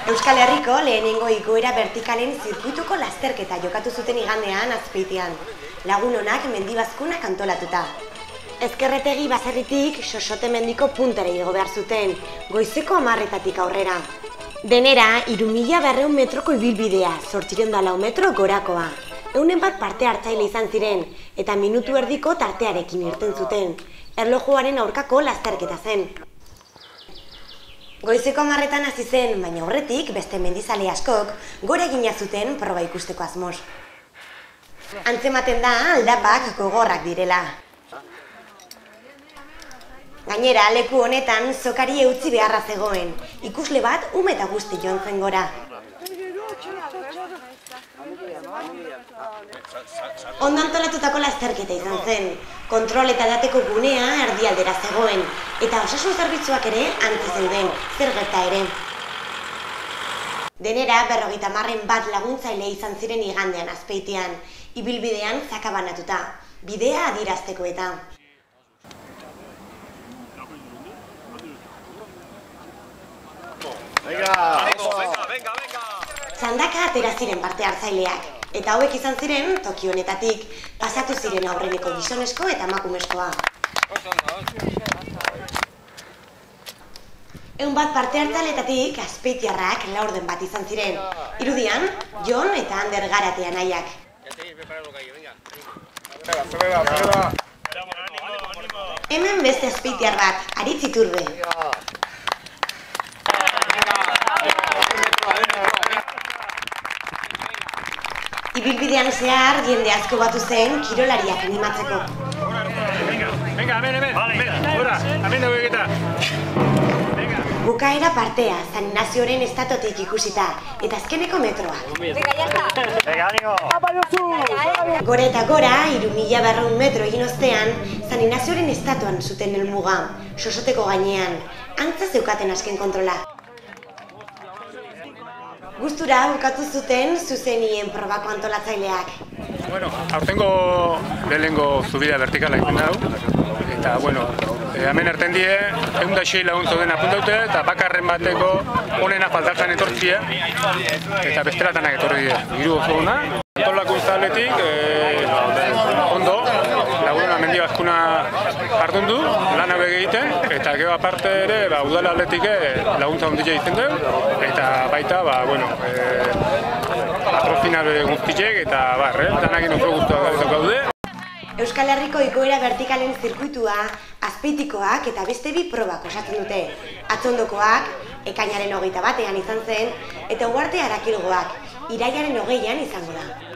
Euskal Herriko lehenengo igoera vertikalen zirkuituko lasterketa jokatu zuten igandean Azpeitian. Lagun honak mendibazkunak antolatuta. Ezkerretegi baserritik Xoxote mendiko puntara igo behar zuten, goizeko 10:00 aurrera. Denera, 3200 metroko ibilbidea, 804 metro gorakoa. 100 bat parte hartzaile izan ziren, eta minutu erdiko tartearekin irten zuten. Erlojuaren aurkako lasterketa zen. Goizeko 10:00 hasi zen, baina aurretik beste mendizale askok gora egina zuten proba ikusteko asmoz. Antzematen da aldapak gogorrak direla. Gainera, leku honetan sokari eutzi beharra zegoen, ikusle bat ume eta guzti joan zen gora. Ondo antolatutako lasterketa izan zen, kontrol eta dateko gunea erdialdera zegoen, eta osasun zerbitzuak ere antzi zeuden, zer gerta ere. Denera 50 bat laguntzaile izan ziren igandean Azpeitian, ibilbidean zakabanatuta, bidea adierazteko eta. Txandaka atera ziren parte hartzaileak, eta hauek izan ziren toki honetatik, pasatu ziren aurreneko gizonezko eta emakumezkoa. 100 bat parte hartzaileetatik azpeitiarrak 4 bat izan ziren, irudian Jon eta Ander Garatea anaiak. Hemen beste azpeitiar bat, Aritz Iturbe. Ibilbidean zehar jende asko batu zen kirolariak animatzeko. Bukaera partea, San Inazioren estatotik ikusita, eta azkeneko metroak. Gora eta gora, 3200 metro egin ostean, San Inazioren estatuan zuten helmuga, Xosoteko gainean, antza zeukaten azken kontrola. Gustura bukatu zuten zuzenien probako antolatzaileak. Bueno, aurtengo lehenengo zubida vertikala egin dau, eta bueno, hemen erten die, 106 laguntzo den apuntaute, eta bakarren bateko onena faltatzen etortzia, eta bestelatanak etorri die. Hiru oso ona, antolakuntzaletik, ondo, laguna mendibazkuna jardun du, lan hauek egiten, eta gero aparte ere, udala aldetik laguntza ondila egiten du, eta baita, bueno, patrozinadore guztiek, eta danak inoko guztua gaude. Euskal Herriko igoera vertikalen zirkuitua, Azpeitikoak eta beste bi probak osatzen dute. Atzondokoak, ekainaren 21 izan zen, eta Uharte Arakilgoak, irailaren 20 izango da.